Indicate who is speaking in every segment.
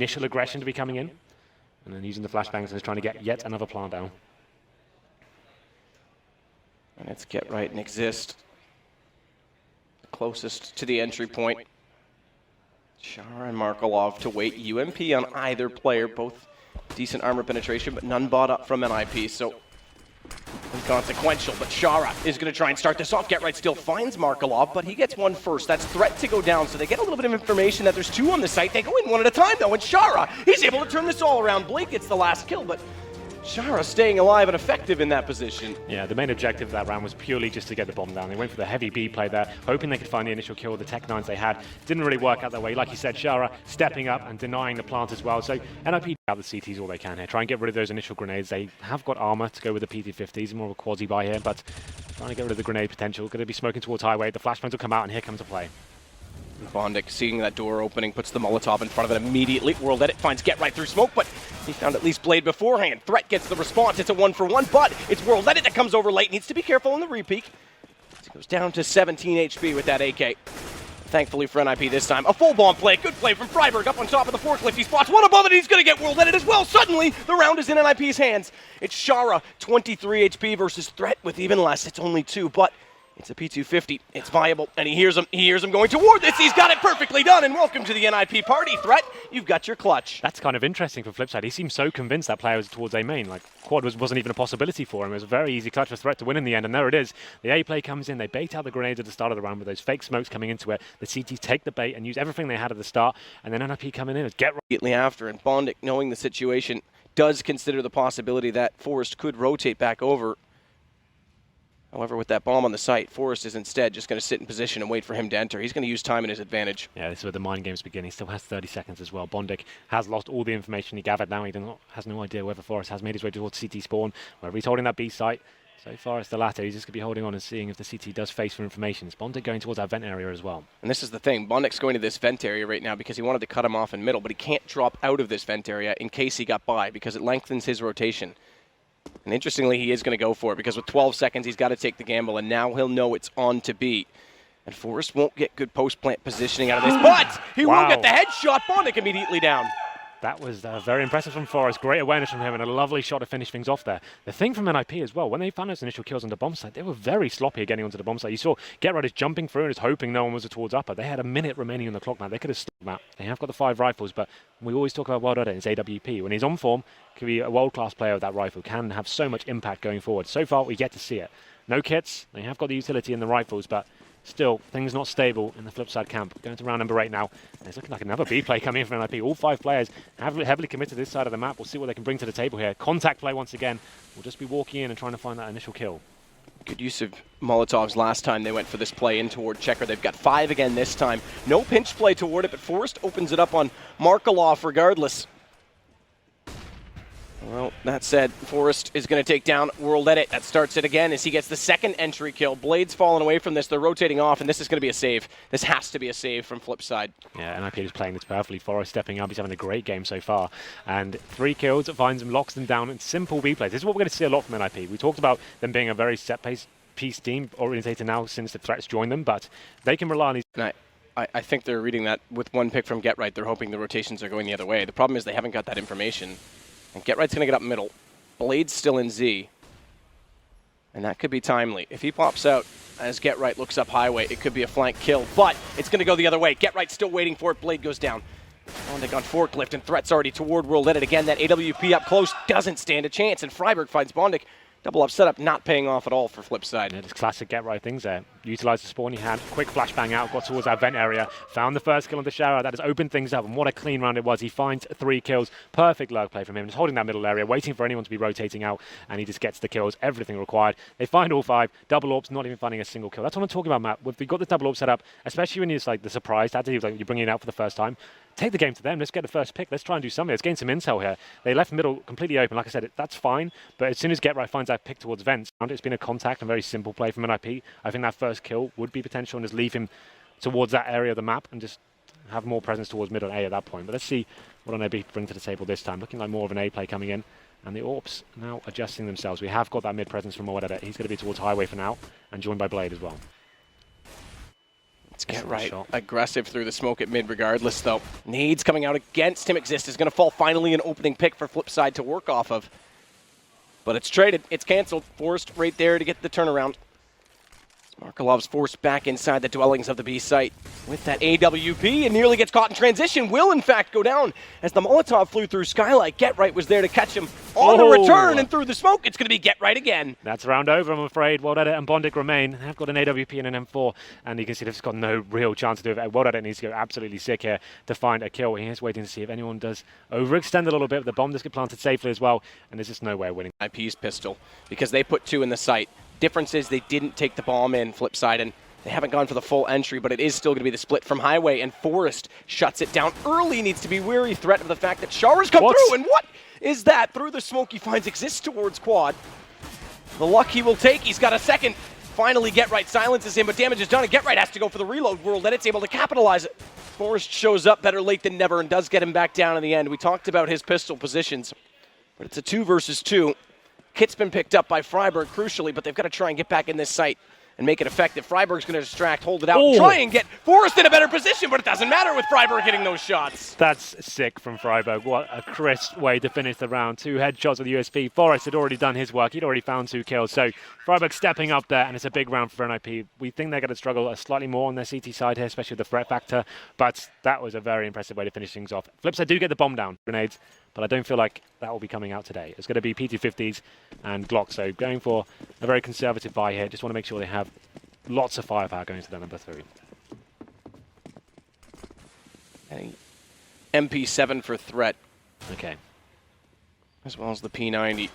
Speaker 1: initial aggression to be coming in, and then using the flashbangs and trying to get yet another plant down.
Speaker 2: And it's Get Right and Exist. Closest to the entry point. Shara and Markelov to wait. UMP on either player, both decent armor penetration, but none bought up from NIP, so inconsequential. But Shara is going to try and start this off. Get Right still finds Markelov, but he gets one first. That's Threat to go down, so they get a little bit of information that there's two on the site. They go in one at a time, though, and Shara, he's able to turn this all around. Blake gets the last kill, but Shara staying alive and effective in that position.
Speaker 1: Yeah, the main objective of that round was purely just to get the bomb down. They went for the heavy B play there, hoping they could find the initial kill with the Tech 9s they had. Didn't really work out that way. Like you said, Shara stepping up and denying the plant as well. So NIP out the CTs all they can here. Try and get rid of those initial grenades. They have got armor to go with the PT-50s, more of a quasi buy here, but trying to get rid of the grenade potential. Going to be smoking towards highway. The flashbangs will come out, and here comes the play.
Speaker 2: Bondic seeing that door opening, puts the Molotov in front of it immediately. World Edit finds Get Right through smoke, but he found at least Blade beforehand. Threat gets the response. It's a 1-for-1, but it's World Edit that comes over late. Needs to be careful in the repeak. He goes down to 17 HP with that AK. Thankfully for NIP this time, a full bomb play. Good play from Freiberg up on top of the forklift. He spots one above it, and he's going to get World Edit as well. Suddenly, the round is in NIP's hands. It's Shara, 23 HP versus Threat with even less. It's only 2, but it's a P250. It's viable, and he hears him. He hears him going toward this. He's got it perfectly done, and welcome to the NIP party, Threat. You've got your clutch.
Speaker 1: That's kind of interesting for Flipside. He seemed so convinced that player was towards A main. Like, quad wasn't even a possibility for him. It was a very easy clutch for Threat to win in the end, and there it is. The A play comes in. They bait out the grenades at the start of the round with those fake smokes coming into it. The CTs take the bait and use everything they had at the start, and then NIP coming in and Get Right.
Speaker 2: Immediately after, and Bondic, knowing the situation, does consider the possibility that Forrest could rotate back over. However, with that bomb on the site, Forrest is instead just going to sit in position and wait for him to enter. He's going to use time in his advantage.
Speaker 1: Yeah, this is where the mind games begin. He still has 30 seconds as well. Bondic has lost all the information he gathered now. He has no idea whether Forrest has made his way towards CT spawn, whether he's holding that B site. So far, it's the latter. He's just going to be holding on and seeing if the CT does face for information. It's Bondic going towards that vent area as well.
Speaker 2: And this is the thing. Bondic's going to this vent area right now because he wanted to cut him off in middle, but he can't drop out of this vent area in case he got by because it lengthens his rotation. And interestingly, he is going to go for it because with 12 seconds, he's got to take the gamble, and now he'll know it's on to beat. And Forrest won't get good post-plant positioning out of this, but he will get the headshot. Bondic immediately down.
Speaker 1: That was very impressive from Forrest. Great awareness from him and a lovely shot to finish things off there. The thing from NIP as well, when they found those initial kills on the bomb site, they were very sloppy getting onto the bomb site. You saw Get Right is jumping through and is hoping no one was towards upper. They had a minute remaining on the clock now. They could have stopped that. They have got the 5 rifles, but we always talk about World Edit. It's AWP. When he's on form, can be a world-class player with that rifle. Can have so much impact going forward. So far, we get to see it. No kits. They have got the utility in the rifles, but still, things not stable in the Flipside camp. Going to round number 8 now. And it's looking like another B play coming in from NIP. All 5 players have heavily committed to this side of the map. We'll see what they can bring to the table here. Contact play once again. We'll just be walking in and trying to find that initial kill.
Speaker 2: Good use of Molotovs last time they went for this play in toward Checker. They've got 5 again this time. No pinch play toward it, but Forrest opens it up on Markelov regardless. Well, that said, Forrest is going to take down World Edit. That starts it again as he gets the second entry kill. Blade's falling away from this. They're rotating off, and this is going to be a save. This has to be a save from Flipside.
Speaker 1: Yeah, NIP is playing this perfectly. Forrest stepping up. He's having a great game so far. And 3 kills, finds them, locks them down, and simple B plays. This is what we're going to see a lot from NIP. We talked about them being a very set-piece team orientated now since the Threats joined them, but they can rely on these.
Speaker 2: I think they're reading that with one pick from Get Right. They're hoping the rotations are going the other way. The problem is they haven't got that information. And Get Right's going to get up middle. Blade's still in Z. And that could be timely. If he pops out as Get Right looks up highway, it could be a flank kill. But it's going to go the other way. Get Right's still waiting for it. Blade goes down. Bondic on forklift, and Threat's already toward World Edit. Again, that AWP up close doesn't stand a chance. And Freiberg finds Bondic. Double up setup, not paying off at all for Flipside.
Speaker 1: Yeah, just classic Get Right things there. Utilised the spawn he had, quick flashbang out, got towards that vent area, found the first kill on the shower. That has opened things up, and what a clean round it was. He finds 3 kills. Perfect lurk play from him, just holding that middle area, waiting for anyone to be rotating out, and he just gets the kills, everything required. They find all 5, double orbs, not even finding a single kill. That's what I'm talking about, Matt. We've got the double orb set up, especially when it's like the surprise, like you're bringing it out for the first time. Take the game to them. Let's get the first pick. Let's try and do something. Let's gain some intel here. They left middle completely open. Like I said, that's fine. But as soon as Get Right finds that pick towards vents, it's been a contact and very simple play from NIP. I think that first kill would be potential and just leave him towards that area of the map and just have more presence towards mid on A at that point. But let's see what NIP bring to the table this time. Looking like more of an A play coming in. And the AWPs now adjusting themselves. We have got that mid presence from World Edit. He's going to be towards highway for now and joined by Blade as well.
Speaker 2: Let's get right. Aggressive through the smoke at mid regardless, though. Nades coming out against him. Exist is going to fall. Finally an opening pick for Flipside to work off of. But it's traded. It's canceled. Forced right there to get the turnaround. Markelov's forced back inside the dwellings of the B site with that AWP and nearly gets caught in transition. Will, in fact, go down as the Molotov flew through Skylight. Get Right was there to catch him on a return, and through the smoke, it's going to be Get Right again.
Speaker 1: That's round over, I'm afraid. World Edit and Bondic remain. They have got an AWP and an M4, and you can see they've just got no real chance to do it. World Edit needs to go absolutely sick here to find a kill. He is waiting to see if anyone does overextend a little bit. The bomb does get planted safely as well, and there's just no way of winning.
Speaker 2: IP's pistol, because they put 2 in the site. Difference is they didn't take the bomb in, Flipside, and they haven't gone for the full entry, but it is still going to be the split from Highway, and Forrest shuts it down early. Needs to be wary threat of the fact that showers come through, and what is that? Through the smoke, he finds Exist towards Quad. The luck he will take. He's got a second. Finally, Get Right silences him, but damage is done, and Get Right has to go for the reload. World Edit's able to capitalize it. Forrest shows up better late than never and does get him back down in the end. We talked about his pistol positions, but it's a 2 versus 2. Kit's been picked up by Freiburg, crucially, but they've got to try and get back in this site and make it effective. Freiburg's going to distract, hold it out, and try and get Forrest in a better position, but it doesn't matter with Freiburg hitting those shots.
Speaker 1: That's sick from Freiburg. What a crisp way to finish the round. 2 headshots with the USP. Forrest had already done his work. He'd already found 2 kills. So Freiburg stepping up there, and it's a big round for NIP. We think they're going to struggle slightly more on their CT side here, especially with the threat factor, but that was a very impressive way to finish things off. Flipside do get the bomb down, grenades, but I don't feel like that will be coming out today. It's going to be P250s and Glocks, so going for a very conservative buy here. Just want to make sure they have lots of firepower going to the number 3.
Speaker 2: And MP7 for threat.
Speaker 1: Okay.
Speaker 2: As well as the P90.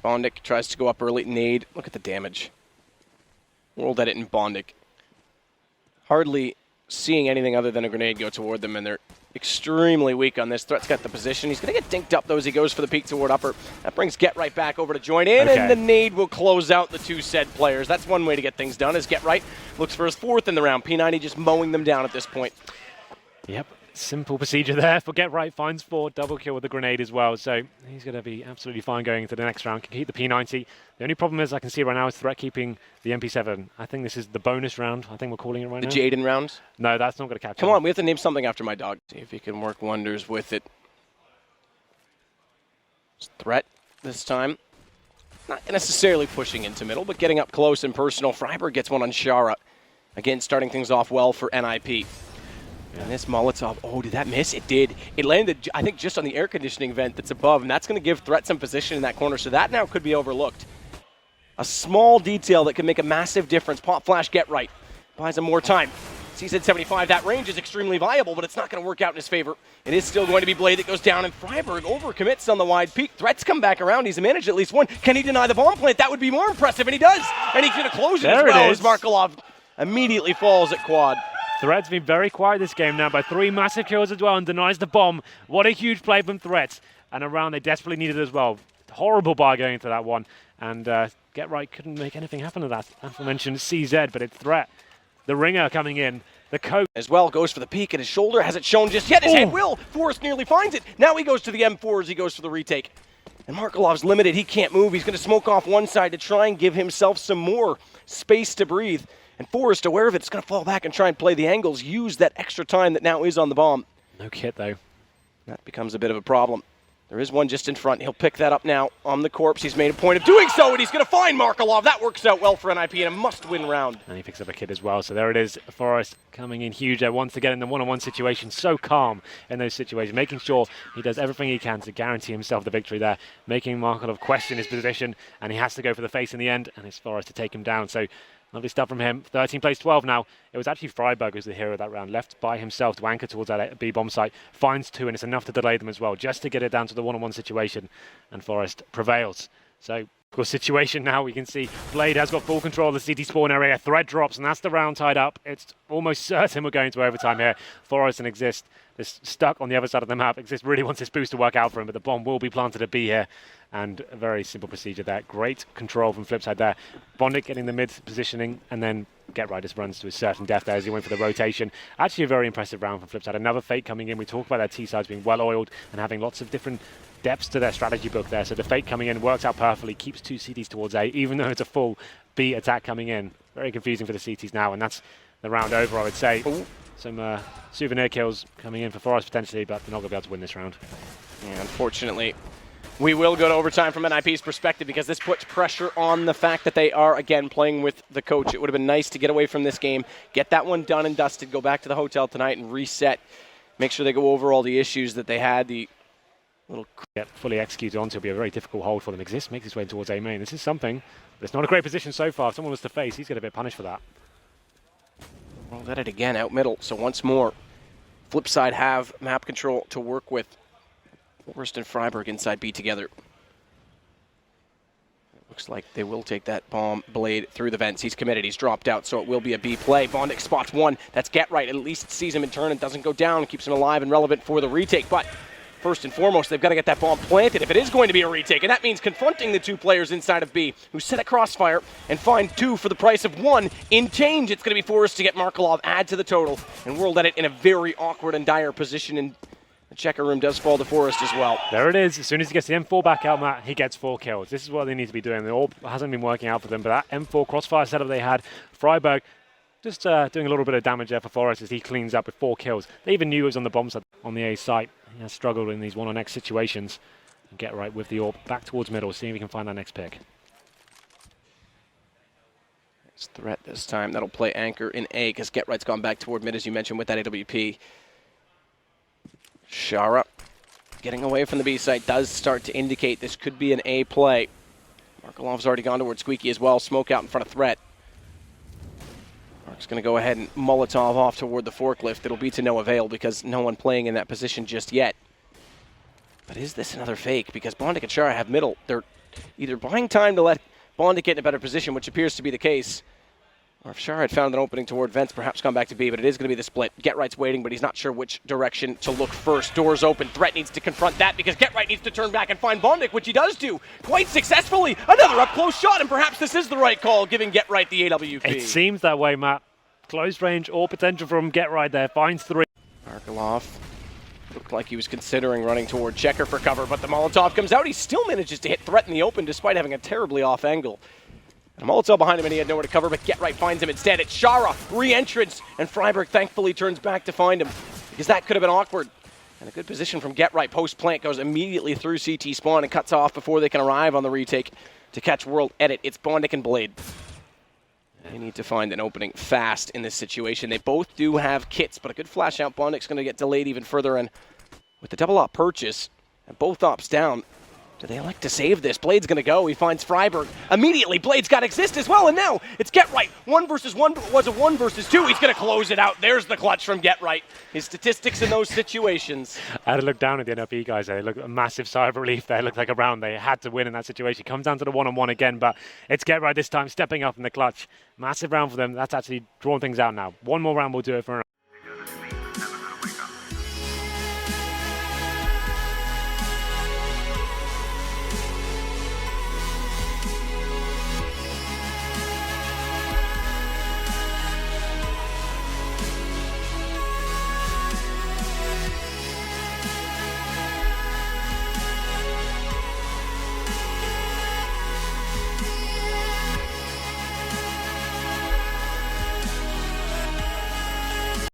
Speaker 2: Bondic tries to go up early. Nade. Look at the damage. World Edit and Bondic. Hardly seeing anything other than a grenade go toward them, and they're extremely weak on this. Threat's got the position. He's going to get dinked up, though, as he goes for the peek toward upper. That brings Get Right back over to join in, and the nade will close out the 2 said players. That's one way to get things done, is Get Right looks for his 4th in the round. P90 just mowing them down at this point.
Speaker 1: Yep. Simple procedure there for Get Right. Finds 4, double kill with the grenade as well. So he's going to be absolutely fine going into the next round. Can keep the P90. The only problem is I can see right now is Threat keeping the MP7. I think this is the bonus round. I think we're calling it right now.
Speaker 2: The Jaden round?
Speaker 1: No, that's not going to capture.
Speaker 2: Come on, we have to name something after my dog. See if he can work wonders with it. It's Threat this time. Not necessarily pushing into middle, but getting up close and personal. Freiburg gets one on Shara. Again, starting things off well for NIP. And this Molotov, oh, did that miss? It did. It landed, I think, just on the air conditioning vent that's above, and that's going to give Threat some position in that corner, so that now could be overlooked. A small detail that can make a massive difference. Pop flash, Get Right. Buys him more time. CZ 75, that range is extremely viable, but it's not going to work out in his favor. It is still going to be Blade that goes down, and Freiburg overcommits on the wide peak. Threat's come back around. He's managed at least one. Can he deny the bomb plant? That would be more impressive, and he does. And he's going to close it as well as Markelov immediately falls at quad.
Speaker 1: Threat's been very quiet this game now by 3 massive kills as well and denies the bomb. What a huge play from Threat. And a round they desperately needed as well. Horrible bar going into that one. And Get Right couldn't make anything happen to that. Aforementioned CZ, but it's Threat. The ringer coming in. The coach
Speaker 2: as well goes for the peek at his shoulder. Hasn't shown just yet. His head will. Forrest nearly finds it. Now he goes to the M4 as he goes for the retake. And Markelov's limited. He can't move. He's going to smoke off one side to try and give himself some more space to breathe. And Forrest, aware of it, is going to fall back and try and play the angles, use that extra time that now is on the bomb.
Speaker 1: No kit, though.
Speaker 2: That becomes a bit of a problem. There is one just in front. He'll pick that up now on the corpse. He's made a point of doing so, and he's going to find Markelov. That works out well for NIP in a must-win round.
Speaker 1: And he picks up a kit as well. So there it is. Forrest coming in huge there once again in the one-on-one situation. So calm in those situations, making sure he does everything he can to guarantee himself the victory there, making Markelov question his position, and he has to go for the face in the end, and it's Forrest to take him down. So lovely stuff from him. 13 plays 12 now. It was actually Freiburg who's the hero of that round. Left by himself to anchor towards that B bomb site. Finds 2, and it's enough to delay them as well, just to get it down to the one-on-one situation. And Forrest prevails. So, good situation now. We can see Blade has got full control of the CT spawn area. Threat drops, and that's the round tied up. It's almost certain we're going to overtime here. Forrest and Exist is stuck on the other side of the map. Exist really wants his boost to work out for him, but the bomb will be planted at B here. And a very simple procedure there. Great control from Flipside there. Bondic getting the mid positioning, and then Get Right just runs to his certain death there as he went for the rotation. Actually a very impressive round from Flipside. Another Fake coming in. We talk about their T-sides being well-oiled and having lots of different depths to their strategy book there. So the Fake coming in works out perfectly, keeps 2 CTs towards A, even though it's a full B attack coming in. Very confusing for the CTs now, and that's the round over, I would say.
Speaker 2: Ooh.
Speaker 1: Some souvenir kills coming in for Forest potentially, but they're not going to be able to win this round.
Speaker 2: Yeah, unfortunately, we will go to overtime from NIP's perspective because this puts pressure on the fact that they are, again, playing with the coach. It would have been nice to get away from this game, get that one done and dusted, go back to the hotel tonight and reset, make sure they go over all the issues that they had, the little...
Speaker 1: Get fully executed onto, it'll be a very difficult hold for them. Exist makes his way towards A main. This is something, but it's not a great position so far. If someone was to face, he's going to get punished for that.
Speaker 2: Rolled at it again, out middle. So once more, Flipside have map control to work with. Forrest and Freiburg inside B together. Looks like they will take that bomb blade through the vents. He's committed. He's dropped out, so it will be a B play. Bondic spots one. That's Get Right. At least sees him in turn and doesn't go down. Keeps him alive and relevant for the retake. But first and foremost, they've got to get that bomb planted if it is going to be a retake. And that means confronting the two players inside of B who set a crossfire and find two for the price of one. In change, it's going to be Forrest to get Markelov, add to the total. And World Edit in a very awkward and dire position. And the checker room does fall to Forrest as well.
Speaker 1: There it is. As soon as he gets the M4 back out, Matt, he gets 4 kills. This is what they need to be doing. The AWP hasn't been working out for them, but that M4 crossfire setup they had, Freiburg just doing a little bit of damage there for Forrest as he cleans up with 4 kills. They even knew it was on the bomb side on the A site. He has struggled in these 1-on-X situations. And Get Right with the AWP back towards middle, see if we can find that next pick.
Speaker 2: It's Threat this time. That'll play anchor in A because Get Right's gone back toward mid, as you mentioned, with that AWP. Shara getting away from the B site does start to indicate this could be an A play. Markelov's already gone towards Squeaky as well. Smoke out in front of Threat. Mark's going to go ahead and Molotov off toward the forklift. It'll be to no avail because no one playing in that position just yet. But is this another fake? Because Bondic and Shara have middle. They're either buying time to let Bondic get in a better position, which appears to be the case, or if Shara had found an opening toward vents, perhaps gone back to B, but it is going to be the split. Get Right's waiting, but he's not sure which direction to look first. Doors open. Threat needs to confront that because Get Right needs to turn back and find Bondic, which he does do quite successfully. Another up-close shot, and perhaps this is the right call, giving Get Right the AWP.
Speaker 1: It seems that way, Matt. Close range or potential from Get Right there. Finds 3.
Speaker 2: Markelov looked like he was considering running toward Checker for cover, but the Molotov comes out. He still manages to hit Threat in the open despite having a terribly off angle. And a Molotov behind him, and he had nowhere to cover, but Get Right finds him instead. It's Shara, re-entrance, and Freiburg thankfully turns back to find him because that could have been awkward. And a good position from Get Right. Post-plant goes immediately through CT spawn and cuts off before they can arrive on the retake to catch World Edit. It's Bondic and Blade. They need to find an opening fast in this situation. They both do have kits, but a good flash out. Bondic's going to get delayed even further, and with the double op purchase and both ops down, do they elect to save this? Blade's going to go. He finds Freiburg. Immediately, Blade's got exist as well, and now it's Get Right. 1 versus 1, but it was a 1 versus 2. He's going to close it out. There's the clutch from Get Right. His statistics in those situations.
Speaker 1: I had to look down at the NLP guys there. Look, a massive sigh of relief there. Looked like a round they had to win in that situation. Comes down to the 1-on-1 again, but it's Get Right this time, stepping up in the clutch. Massive round for them. That's actually drawn things out now. One more round will do it for